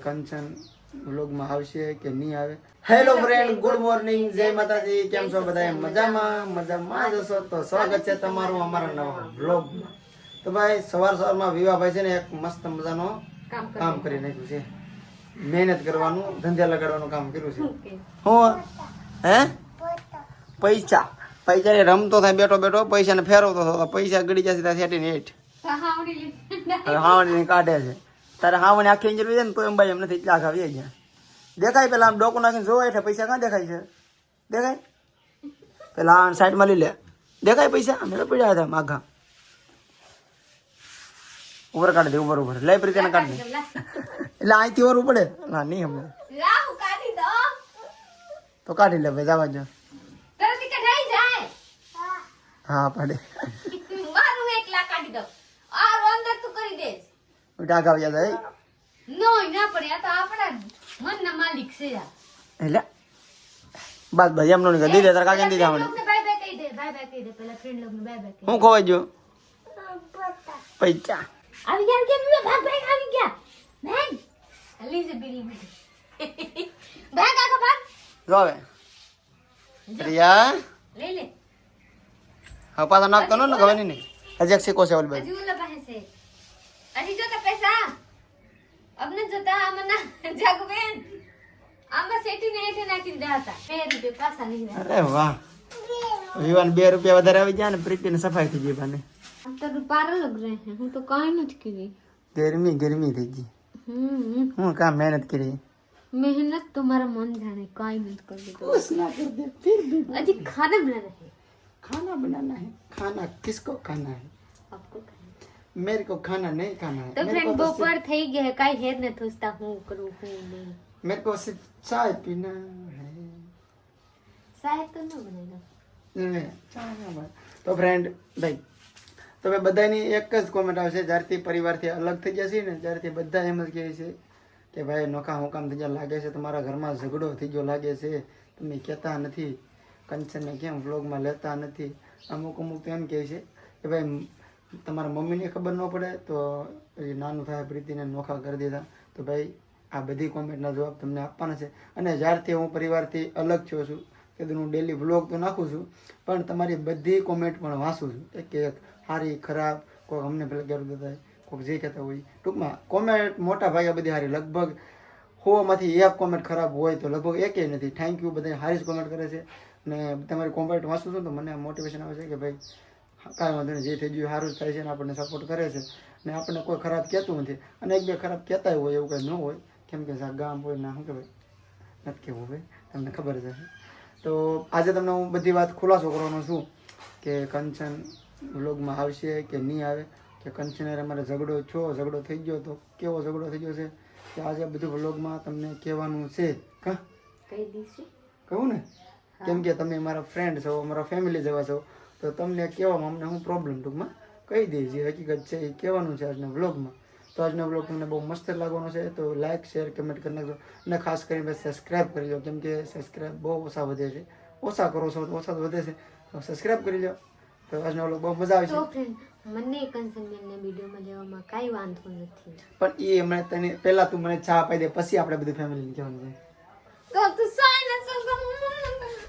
કંચન વ્લોગમાં આવશે કે નહીં આવે. હેલો ફ્રેન્ડ, ગુડ મોર્નિંગ, જય માતાજી. કેમ છો બધા? મજામાં જ હશો તો સ્વાગત છે તમારું અમારા નવા વ્લોગમાં. તો ભાઈ સવારમાં વિવાહભાઈ છે ને એક મસ્ત મજાનો કામ કરી નાખ્યું છે. મહેનત કરવાનું, ધંધા લગાડવાનું કામ કર્યું છે. હું પૈસા પૈસા રમતો થાય બેઠો બેઠો, પૈસા ને ફેરવતો થતો, પૈસા ગળી જશે ત્યાં સેટીને હેઠ હાવણી કાઢે છે. તારે હાવણી આખી ઇન્જર છે ને તો એમ ભાઈ એમ નથી ચાક આવી ગયા. દેખાય પેલા આમ ડોકું નાખીને જોવા એટલે પૈસા ક્યાં દેખાય છે? દેખાય પેલા આ સાઈડમાં લઈ લે. દેખાય પૈસા અમે પડ્યા હતા માઘા ઉપર કાઢી દે. ઉપર લઈ પ્રીતિને કાઢી દે એટલે અહીંથી ઓર પડે ના નહીં હમણાં તો કાઢી લે ભાઈ. જવા જો હા પડે ટાકા યાદ આવી એટલે બસ ભાઈ એમનો નહીં દીધે તાર કાકા દીધા મને હું ખવાઈ ગયો પૈસા આવી ગયા કે ભાગ ભાગ આવી ગયા બેન અલી જે બિલી ભાગ આખો ભાગ જો હવે રિયા લે લે હા પાછા નાખતો ન ખબર નહીં હજી એક શીખો છે ઓલી ભાઈ હજી ઓલા પાસે છે હજી જો તો પૈસા અબને જોતા આમના જાગો બેન આમાં સેટી ને હેઠે નાખી દીધા હતા 2 રૂપિયા પાછા નહીં. અરે વાહ વિવાન 2 રૂપિયા વધારે આવી ગયા ને પ્રીતિ ને સફાઈ થઈ ગઈ બાને. अब तो पार लग रहे हैं હું તો કાઈ નથી કરી. ગરમી થઈ ગઈ. હું કામ મહેનત કરી. मेहनत तुम्हारा मन जाने काई मत कर दे कुछ ना कर दे फिर भी अजी खाना बनाना है. खाना बनाना है. खाना किसको खाना है? आपको खाना. मेरे को खाना नहीं खाना है. तो फ्रेंड दोपहर થઈ ગઈ है કાઈ હેર ન થોસતા હું કરું હું નહીં. मेरे को सिर्फ चाय पीना है. ચાય તો ન બનાવી તો ફ્રેન્ડ ભાઈ તો ભાઈ બધાની એક જ કોમેન્ટ આવશે જ્યારથી પરિવારથી અલગ થઈ જશે ને ત્યારથી બધા એમ જ કહે છે કે ભાઈ નોખા હું કામ થઈ ગયા લાગે છે, તમારા ઘરમાં ઝઘડો થઈ ગયો લાગે છે, તમે કહેતા નથી, કંચનને કેમ વ્લોગમાં લેતા નથી. અમુક તો એમ કહે છે કે ભાઈ તમારા મમ્મીને ખબર ન પડે તો એ નાનું થાય પ્રીતિને નોખા કરી દીધા. તો ભાઈ આ બધી કોમેન્ટના જવાબ તમને આપવાના છે. અને જ્યારથી હું પરિવારથી અલગ થયો છું કે હું ડેલી વ્લોગ તો નાખું છું પણ તમારી બધી કોમેન્ટ પણ વાંચું છું. એક એક સારી ખરાબ, કોઈક અમને પેલા ગેર દેતા હોય, કોઈક જે કહેતા હોય. ટૂંકમાં કોમેન્ટ મોટા ભાગે બધી સારી, લગભગ 100માંથી 1 કોમેન્ટ ખરાબ હોય તો લગભગ એકેય નથી. થેન્ક યુ, બધા સારી જ કોમેન્ટ કરે છે. અને તમારી કોમેન્ટ વાંચું છું તો મને મોટિવેશન આવે છે કે ભાઈ કાંઈ વાંધો નહીં, જે થઈ ગયું સારું જ થાય છે અને આપણને સપોર્ટ કરે છે ને આપણને કોઈ ખરાબ કહેતું નથી. અને એક બે ખરાબ કહેતા હોય એવું કંઈ ન હોય, કેમ કે ગામ હોય ના શું કે ભાઈ નથી કહેવું ભાઈ, તમને ખબર છે. તો આજે તમને હું બધી વાત ખુલાસો કરવાનો છું કે કંચન વ્લોગમાં આવશે કે નહીં આવે, કે કંચને અમારે ઝઘડો થઈ ગયો તો કેવો ઝઘડો થઈ ગયો છે કે આજે બધું વ્લોગમાં તમને કહેવાનું છે. કહી દઈશું કહું ને, કેમ કે તમે મારા ફ્રેન્ડ છો, મારા ફેમિલી જેવા છો, તો તમને કહેવામાં અમને હું પ્રોબ્લેમ ટૂંકમાં કહી દઈશ. જે હકીકત છે એ કહેવાનું છે આજના વ્લોગમાં. તો આજનો વ્લોગ તમને બહુ મસ્ત લાગવાનો છે. તો લાઇક શેર કમેન્ટ કરી નાખજો અને ખાસ કરીને સબસ્ક્રાઈબ કરી લો, કેમ કે સબસ્ક્રાઈબ બહુ ઓછા વધે છે. ઓછા કરો છો તો ઓછા વધે છે, તો સબસ્ક્રાઈબ કરી લો. તો આજનો વ્લોગ બહુ મજા આવશે. તો ફ્રેન્ડ મને કંચનબેનને વિડિયોમાં લેવામાં કાઈ વાંધો નથી, પણ એ હમણાં તને પહેલા તું મને ચા પાઈ દે પછી આપણે બધું ફેમિલીને કહેવાનું છે. તો તું સાયન્સ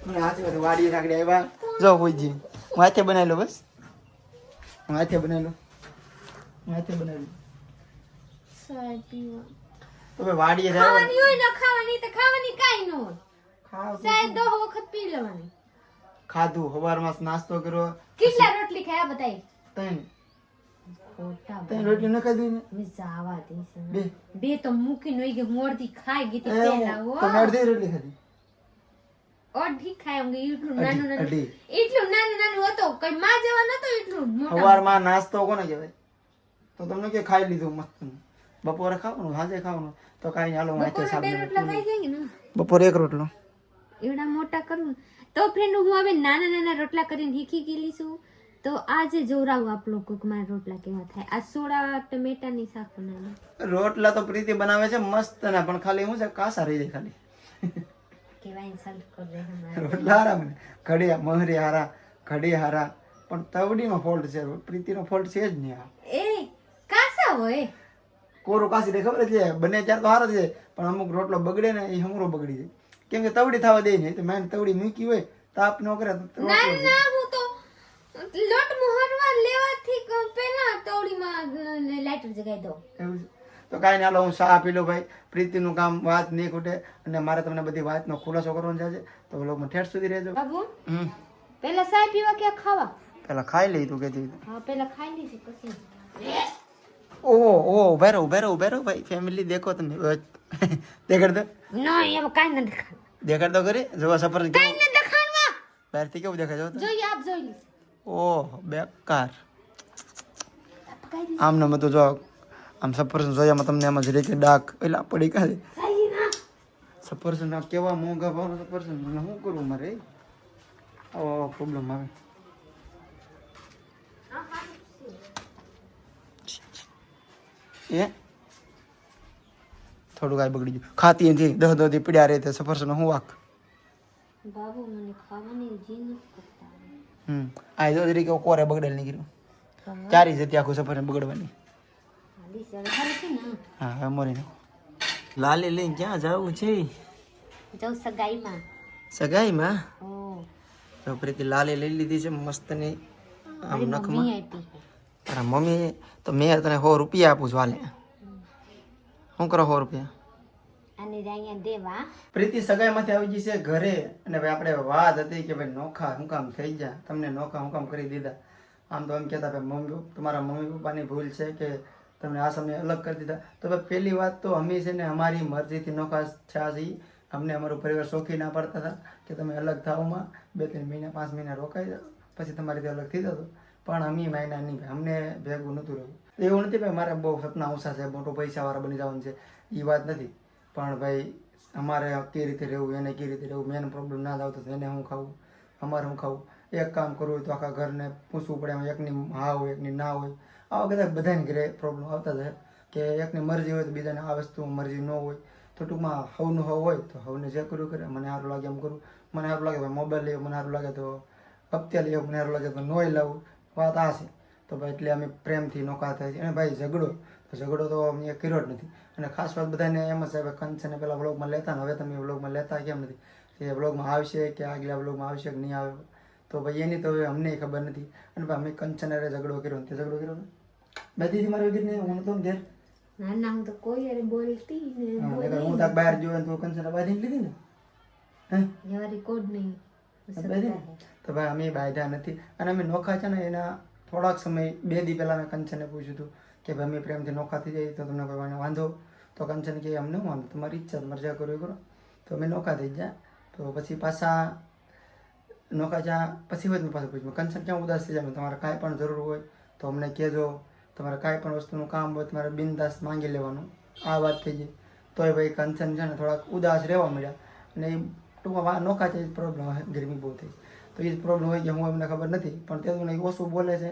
મને હાથે બધું વાડીએ નાખડી આવ્યા. જો હોઈજી હું હાથે બનાવી લો, બસ હું હાથે બનાવી લો. ચાય પીવા તો ભાઈ વાડીએ ખાવાની હોય ને ખાવાની તો ખાવાની કાઈ ન હોય. ખાવ ચાય 2 વખત પી લેવાની. ખાધું સવારમાં નાસ્તો કર્યો. કેટલા રોટલી ખાયા બતાઈ? 3 ખોટા રોટલી ન ખાધી ને મે જાવા દે બે તો મૂકીને હોય કે મોરથી ખાઈ ગઈ તી તો પેલા હો અડધી રોટલી ખાધી. અડધી ખાય અંગે એટલું અડધી. નાનું હતો કઈ માં જેવા નતો એટલું મોટા. સવારમાં નાસ્તો કોને કહેવાય? તો તમને કે ખાઈ લીધું મસ્ત. બપોરે ખાવાનું, સાંજે ખાવાનું, તો કાઈ હાલો વાંચે સાબ. 2 રોટલા ખાઈ જાય ને બપોરે 1 રોટલો. એવડા મોટા કરું તો ફ્રેન્ડ હું હવે નાના રોટલા કરીને શીખી ગયેલી છું. તો આજે જોરાવ આપ લોકો કે મારા રોટલા કેવા થાય. આ સોડા ટમેટાની શાક બનાવે. રોટલા તો પ્રીતિ બનાવે છે મસ્ત ના, પણ ખાલી હું છે કાસા રહી જાય ખાલી. કેવા ઇન્સલ્ટ કર રહે હમારા રોટલા હારા મને ઘડિયા મહરી હારા ઘડી હારા, પણ તવડીમાં ફોલ્ટ છે, પ્રીતિનો ફોલ્ટ છે જ નહીં. એ કાસા હોય કોરું કાસી દે ખબર છે બને ત્યારે તો સારો છે પણ અમુક રોટલો બગડે ને એ હમરો બગડી જાય કેમ કે તવડી થવા દે નહીં તો મેં તવડી મૂકી હોય તાપ ન કરે તો ના ના હું તો લોટ મોહરવા લેવાથી પહેલા તવડીમાં લાઈટર જગાઈ દઉં. એવું છે તો કાંઈ નહીં હાલો હું ચા પી લઉં ભાઈ પ્રીતિનું કામ વાત નહીં ખૂટે અને મારે તમને બધી વાતનો ખુલાસો કરવાનો છે તો વ્લોગમાં ઠેઠ સુધી રહેજો. બાબુ પહેલા ચાય પીવા કે ખાવા? પેલા ખાઈ લઈ તું કહેતી હા પહેલા ખાઈ લીધી પછી. ઓહો ઉભેરો ભાઈ ફેમિલી દેખો તમે દેખાડ દો ના એમ કાઈ નથી ખાવા. દેખાડ દો કરી જોવા સફર કાઈ નથી દેખાડવા. બહારથી કેવું દેખાય જો જોઈએ આપ જોઈ લી. ઓહ બેકાર કાઈ દી આમ ને તો જો આમ સફરજન જોયામાં તમને એમ જ રહે કે ડાક એલા પડી કાઢે સહી ના. સફરજન આ કેવા મોંઘા ભાવના સફરજન મને શું કરવું મારે આવો પ્રોબ્લેમ આવે એ થોડું કાંઈ બગડી ગયું ખાતી નથી 10 દી પીડ્યા રહે સફરજન હું વાક બાબુ મને ખાવાની જી નથી કરતા. આ જો જરી કે કોરે બગડેલ નીકળ્યું ચારી જતી આખું સફરજન બગડવાની હાલી સર હાલે છે ને. હા હવે મોરી નાખો લાલી લઈને ક્યાં જવું છે જો સગાઈમાં. સગાઈમાં ઓ તો પ્રીતિ લાલી લઈ લીધી છે મસ્તની આમ મારી નખમાં મમ્મી આપી છે. તારા મમ્મી તો મેં તને 100 રૂપિયા આપું છું હાલે શું કરો 100 રૂપિયા અને અહીંયા દેવા. પ્રીતિ સગાઈમાંથી આવી ગઈ છે ઘરે અને ભાઈ આપણે વાત હતી કે ભાઈ નોખા હું કામ થઈ ગયા તમને નોખા હું કામ કરી દીધા આમ તો એમ કહેતા ભાઈ મમ્મી તમારા મમ્મી પપ્પાની ભૂલ છે કે તમને આ સમયે અલગ કરી દીધા તો ભાઈ પહેલી વાત તો અમે છે ને અમારી મરજીથી નોખા થયા છીએ અમને અમારું પરિવાર શોખી ના પડતા હતા કે તમે અલગ થાવમાં 2-3 મહિના 5 મહિના રોકાઈ જાઓ પછી તમારી અલગ થઈ જતો પણ અમે મહિના નહીં ભાઈ અમને ભેગું નહોતું રહેવું એવું નથી ભાઈ મારે બહુ સપના ઊંચા છે મોટો પૈસાવાળા બની જવાનું છે એ વાત નથી પણ ભાઈ અમારે કઈ રીતે રહેવું એને કઈ રીતે રહેવું મેન પ્રોબ્લેમ ના જ આવતો એને હું ખાવું અમારે હું ખાવું એક કામ કરવું હોય તો આખા ઘરને પૂછવું પડે એમાં એકની હા હોય એકની ના હોય આવા બધાને ઘરે પ્રોબ્લેમ આવતા જ કે એકની મરજી હોય તો બીજાને આ વસ્તુ મરજી ન હોય તો ટૂંકમાં હવનું હવ હોય તો હવને જે કરવું કરે મને સારું લાગે એમ કરું મને સારું લાગે ભાઈ મોબાઈલ લેવો મને સારું લાગે તો હપ્તે લેવો મને સારું લાગે તો નોય લાવું વાત આ છે તો ભાઈ એટલે અમે પ્રેમથી નોકા થાય છે અને ભાઈ ઝઘડો તો અમે કર્યો જ નથી અને ખાસ વાત બધાને એમ જ છે કંચને પેલા વ્લોગમાં લેતા ને હવે તમે વ્લોગમાં લેતા કેમ નથી કે વ્લોગમાં આવશે કે આગલા વ્લોગમાં આવશે કે નહીં આવે તો ભાઈ એની તો હવે અમને ખબર નથી અને ભાઈ અમે કંચન ઝઘડો કર્યો તે ઝઘડો કર્યો બધી મારી વગર ને હું તો ઘેર ના ના હું તો કોઈ અરે બોલતી ને હું તાર બહાર જોયો તો કંચન બાંધી લીધી ને હે યારી કોડ નહીં. તો ભાઈ અમે બાંધ્યા નથી અને અમે નોખા છે ને એના થોડાક સમય 2 દી પહેલા મેં કંચને પૂછ્યું હતું કે ભાઈ અમે પ્રેમથી નોખા થઈ જાય તો તમને કોઈ વાંધો તો કંચન કે અમને વાંધો તમારી ઈચ્છા તમારે જ્યાં કરવું કરો તો અમે નોખા થઈ ગયા તો પછી પાછા નોખા જ્યાં પછી હોય મેં પાછું પૂછ્યું કંચન ક્યાં ઉદાસ થઈ જાય તમારે કાંઈ પણ જરૂર હોય તો અમને કહેજો તમારે કાંઈ પણ વસ્તુનું કામ હોય તમારે બિનદાસ માંગી લેવાનું આ વાત થઈ ગઈ તોય ભાઈ કંચન છે ને થોડાક ઉદાસ રહેવા મળ્યા અને એ ટૂંકમાં નોખા છે પ્રોબ્લેમ ગરમી બહુ થઈ તો એ જ પ્રોબ્લેમ હોય કે હું એમને ખબર નથી પણ તે નહીં ઓછું બોલે છે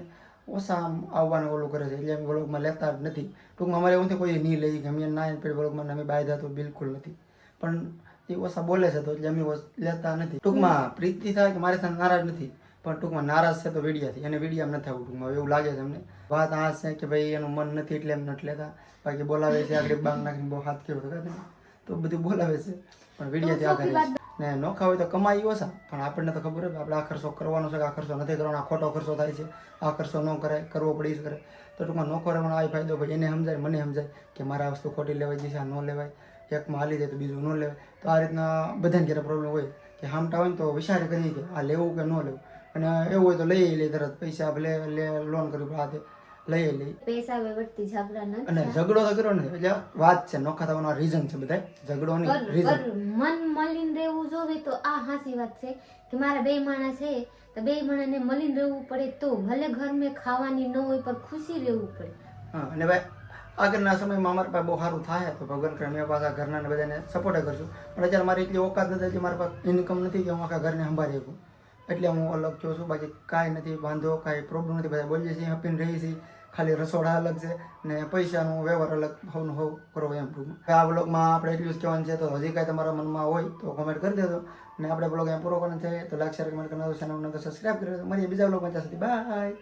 ઓછા આમ આવવાનું ઓલું કરે છે એટલે અમે વ્લોગમાં લેતા જ નથી ટૂંકમાં અમારે એવું નથી કોઈ નહીં લઈ કે અમે ના પેડ વ્લોગમાં અમે બાયધા તો બિલકુલ નથી પણ એ ઓછા બોલે છે તો એટલે અમે લેતા નથી ટૂંકમાં પ્રીતિ થાય કે મારી સાથે નારાજ નથી પણ ટૂંકમાં નારાજ છે તો વિડીયાથી એને વિડીયા નથી આવું ટૂંકમાં એવું લાગે છે અમને વાત આ છે કે ભાઈ એનું મન નથી એટલે એમ નથી લેતા બાકી બોલાવે છે આગળ બાંગ નાખીને બહુ હાથ કેવું તો બધું બોલાવે છે પણ વિડીયાથી આ કરે છે ને નોખા હોય તો કમાઈ ઓછા પણ આપણને તો ખબર હોય આપણે આ ખર્ચો કરવાનો છે કે આ ખર્ચો નથી કરવાનો આ ખોટો ખર્ચો થાય છે આ ખર્ચો ન કરાય કરવો પડી જ કરે તો ટૂંકમાં નોખો રહેવાનો આ ફાયદો ભાઈ એને સમજાય મને સમજાય કે મારે આ વસ્તુ ખોટી લેવાય જશે આ ન લેવાય એકમાં હાલી જાય તો બીજું ન લેવાય તો આ રીતના બધાને ઘરે પ્રોબ્લેમ હોય કે હામટા હોય ને તો વિચાર કરીએ કે આ લેવું કે ન લેવું અને એવું હોય તો લઈ લે તરત પૈસા ભલે લોન કર્યું પણ આ લઈ લઈ પૈસા વેવડતી ઝઘડા ન અને ઝઘડો તો કર્યો નથી એટલે વાત છે નોખા થવાનો રીઝન છે બધા ઝઘડો નહીં રીઝન મન મળીને રહેવું જોવે તો આ હાસી વાત છે કે મારા 2 માણસ છે તો 2 માણસને મળીને રહેવું પડે તો ભલે ઘર મેં ખાવાની ન હોય પણ ખુશી રહેવું પડે. હા અને ભાઈ આગળના સમયમાં અમારા પાસે બહુ સારું થાય તો ભગવાન કરે મેં પાછા ઘરના ને બધાને સપોર્ટ કરશું પણ અત્યારે મારી એટલી ઓકાત નથી કે મારા પાસે ઇન્કમ નથી કે હું આખા ઘરને સંભાળી શકું એટલે હું અલગ છું છું બાકી કાંઈ નથી વાંધો કાંઈ પ્રોબ્લેમ નથી બધા બોલીએ છીએ હપીને રહી છીએ ખાલી રસોડા અલગ છે ને પૈસાનો વ્યવહાર અલગ હોવનું હોવ કરો એમ ટૂંકમાં આ બ્લોગમાં આપણે એટલું જ કહેવાનું છે તો હજી કાંઈ તમારા મનમાં હોય તો કોમેન્ટ કરી દેજો ને આપણે બ્લોગ અહીંયા પૂરો કરવાનો છે તો લાઈક શેર કમેન્ટ કરવાનો ચેનલને તો સબસ્ક્રાઈબ કરી દેજો મળીએ બીજા બ્લોગમાં ત્યાં સુધી બાય.